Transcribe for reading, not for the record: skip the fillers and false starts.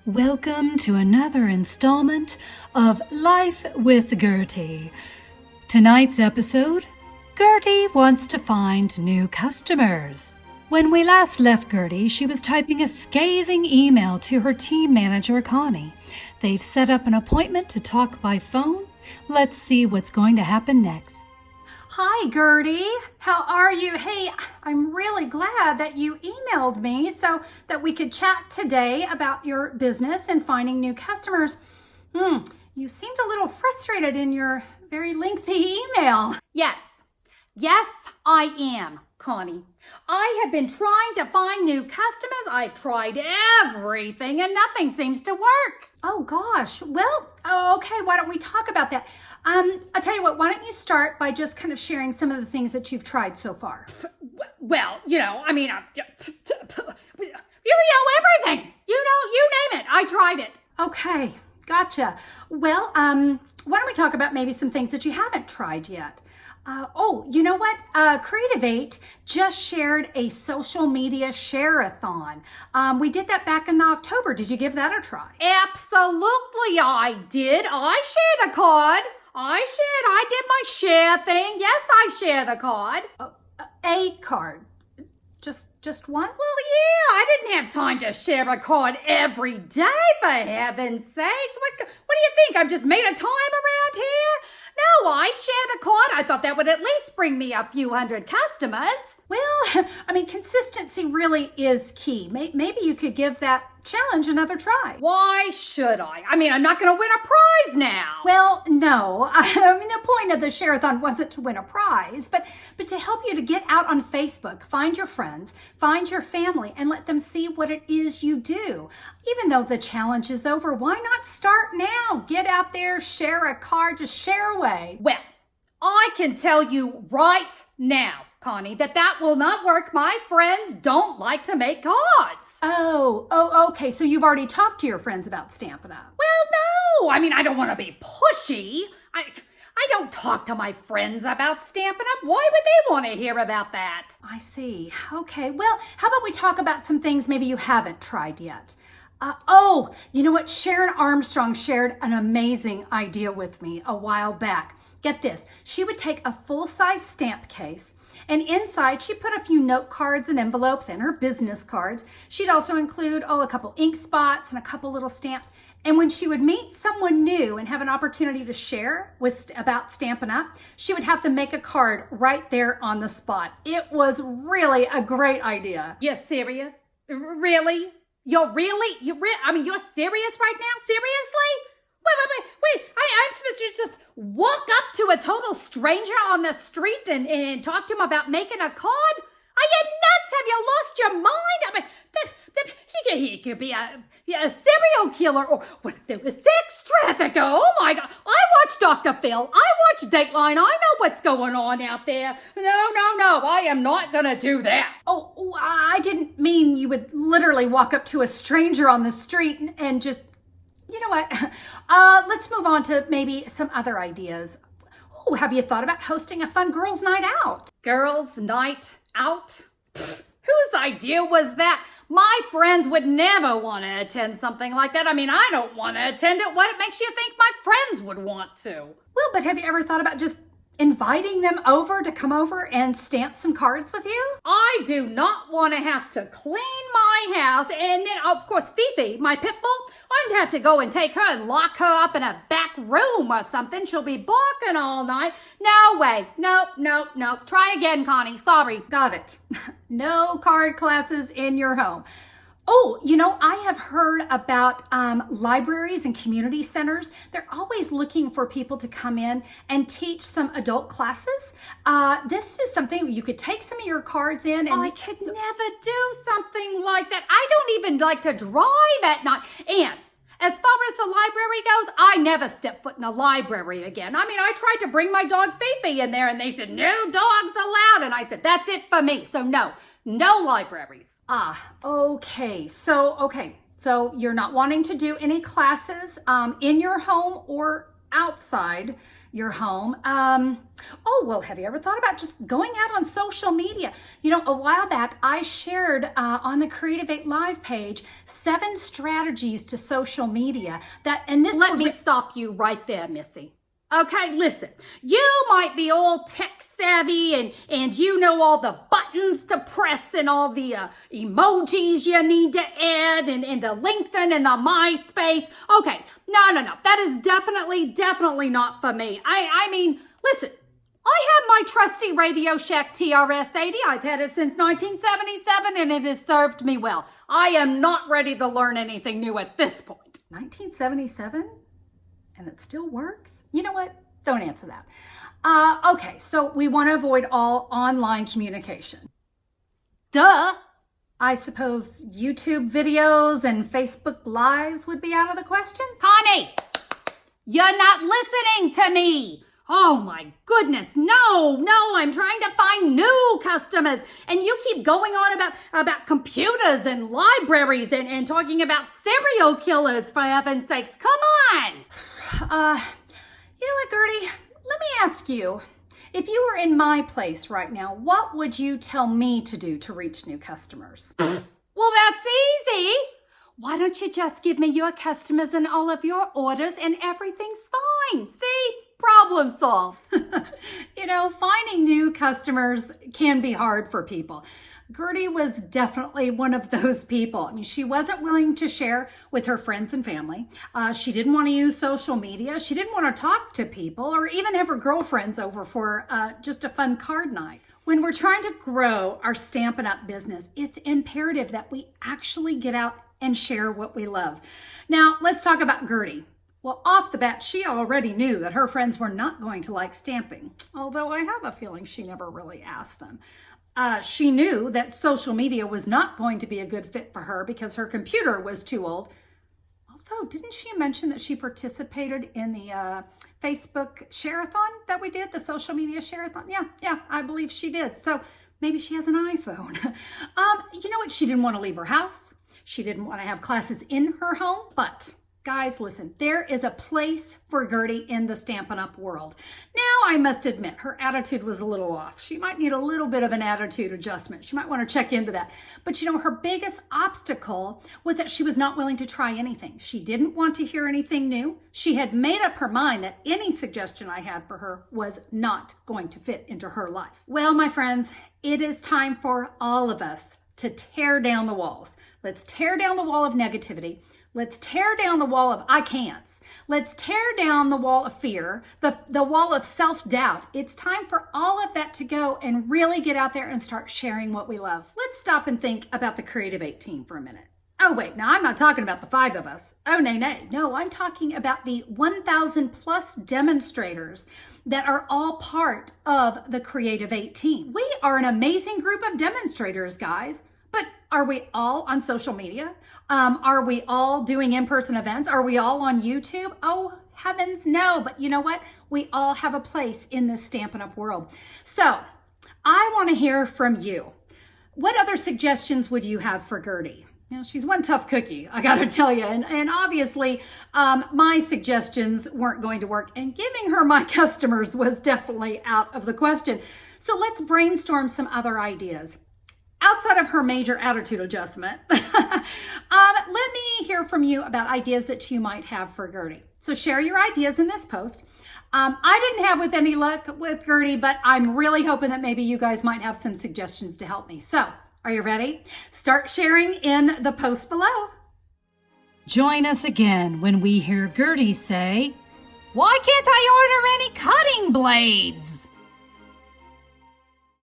Welcome to another installment of Life with Gertie. Tonight's episode, Gertie wants to find new customers. When we last left Gertie, she was typing a scathing email to her team manager, Connie. They've set up an appointment to talk by phone. Let's see what's going to happen next. Hi, Gertie. How are you? Hey, I'm really glad that you emailed me so that we could chat today about your business and finding new customers. You seemed a little frustrated in your very lengthy email. Yes, I am, Connie. I have been trying to find new customers. I've tried everything and nothing seems to work. Oh gosh. Well, okay, why don't we talk about that? I'll tell you what, why don't you start by just kind of sharing some of the things that you've tried so far? Well, you know everything. You name it. I tried it. Okay, gotcha. Well, why don't we talk about maybe some things that you haven't tried yet? You know what? Creativate just shared a social media share-a-thon. We did that back in October. Did you give that a try? Absolutely, I did. I shared a card. I did my share thing. Yes, I shared a card. A card. Just one? Well, yeah, I didn't have time to share a card every day, for heaven's sakes. What do you think? I've just made a time around here? No, I shared a card. I thought that would at least bring me a few hundred customers. Well, consistency really is key. Maybe you could give that challenge another try. Why should I? I'm not going to win a prize now. Well, no. The point of the share-a-thon wasn't to win a prize, but to help you to get out on Facebook, find your friends, find your family, and let them see what it is you do. Even though the challenge is over, why not start now? Get out there, share a card, just share away. Well, I can tell you right now, Connie, that will not work. My friends don't like to make cards. Oh, okay. So you've already talked to your friends about Stampin' Up. Well, no. I don't want to be pushy. I don't talk to my friends about Stampin' Up. Why would they want to hear about that? I see. Okay. Well, how about we talk about some things maybe you haven't tried yet? You know what? Sharon Armstrong shared an amazing idea with me a while back. Get this. She would take a full-size stamp case, and inside she put a few note cards and envelopes and her business cards. She'd also include, a couple ink spots and a couple little stamps. And when she would meet someone new and have an opportunity to share about Stampin' Up, she would have them make a card right there on the spot. It was really a great idea. You're serious? Really? You're serious right now? Seriously? Wait. I'm supposed to just walk up to a total stranger on the street and talk to him about making a card? Are you nuts? Have you lost your mind? He could be a serial killer or a sex trafficker. Oh my God. I watch Dr. Phil. I watch Dateline. I know what's going on out there. No. I am not going to do that. I didn't mean you would literally walk up to a stranger on the street and just... You know what? Let's move on to maybe some other ideas. Have you thought about hosting a fun girls' night out? Girls' night out? Whose idea was that? My friends would never want to attend something like that. I don't want to attend it. What makes you think my friends would want to? Well, but have you ever thought about just inviting them over to come over and stamp some cards with you? I do not want to have to clean my house, and then, of course, Fifi, my pit bull, I'd have to go and take her and lock her up in a back room or something. She'll be barking all night. No way. No. Try again, Connie. Sorry. Got it. No card classes in your home. I have heard about libraries and community centers. They're always looking for people to come in and teach some adult classes. This is something you could take some of your cards in. And I could never do something like that. I don't even like to drive at night. And as far as the library goes, I never step foot in a library again. I tried to bring my dog Fifi in there and they said, no dogs allowed. And I said, that's it for me. So no libraries. Okay. So you're not wanting to do any classes in your home or outside your home. Well, have you ever thought about just going out on social media? You know, a while back, I shared on the Creative 8 Live page 7 strategies to social media Let me stop you right there, Missy. Okay, listen, you might be all tech savvy and you know all the buttons to press and all the emojis you need to add and the LinkedIn and the MySpace. Okay, no. That is definitely not for me. I mean, listen, I have my trusty Radio Shack TRS-80. I've had it since 1977 and it has served me well. I am not ready to learn anything new at this point. 1977? And it still works? You know what? Don't answer that. Okay, so we want to avoid all online communication. Duh! I suppose YouTube videos and Facebook Lives would be out of the question? Connie! You're not listening to me! Oh my goodness, no, I'm trying to find new customers and you keep going on about computers and libraries and talking about serial killers, for heaven's sakes. Come on! You know what, Gertie? Let me ask you, if you were in my place right now, what would you tell me to do to reach new customers? Well, that's easy. Why don't you just give me your customers and all of your orders and everything's fine? See? Problem solved. You know, finding new customers can be hard for people. Gertie was definitely one of those people. I mean, she wasn't willing to share with her friends and family. She didn't want to use social media. She didn't want to talk to people or even have her girlfriends over for just a fun card night. When we're trying to grow our Stampin' Up! Business, it's imperative that we actually get out and share what we love. Now, let's talk about Gertie. Well, off the bat, she already knew that her friends were not going to like stamping, although I have a feeling she never really asked them. She knew that social media was not going to be a good fit for her because her computer was too old. Although, didn't she mention that she participated in the Facebook share-a-thon that we did, the social media share-a-thon? Yeah, I believe she did. So maybe she has an iPhone. You know what? She didn't want to leave her house. She didn't want to have classes in her home, but guys, listen, there is a place for Gertie in the Stampin' Up! World. Now, I must admit, her attitude was a little off. She might need a little bit of an attitude adjustment. She might want to check into that. But you know, her biggest obstacle was that she was not willing to try anything. She didn't want to hear anything new. She had made up her mind that any suggestion I had for her was not going to fit into her life. Well, my friends, it is time for all of us to tear down the walls. Let's tear down the wall of negativity. Let's tear down the wall of I can'ts. Let's tear down the wall of fear, the wall of self-doubt. It's time for all of that to go and really get out there and start sharing what we love. Let's stop and think about the Creative 18 for a minute. Oh, wait, now I'm not talking about the 5 of us. Oh, nay. No, I'm talking about the 1,000 plus demonstrators that are all part of the Creative 18. We are an amazing group of demonstrators, guys. But are we all on social media? Are we all doing in-person events? Are we all on YouTube? Oh, heavens, no. But you know what? We all have a place in this Stampin' Up! World. So I want to hear from you. What other suggestions would you have for Gertie? You know, she's one tough cookie, I got to tell you. And obviously, my suggestions weren't going to work. And giving her my customers was definitely out of the question. So let's brainstorm some other ideas. Outside of her major attitude adjustment, let me hear from you about ideas that you might have for Gertie. So share your ideas in this post. I didn't have with any luck with Gertie, but I'm really hoping that maybe you guys might have some suggestions to help me. So are you ready? Start sharing in the post below. Join us again when we hear Gertie say, "Why can't I order any cutting blades?"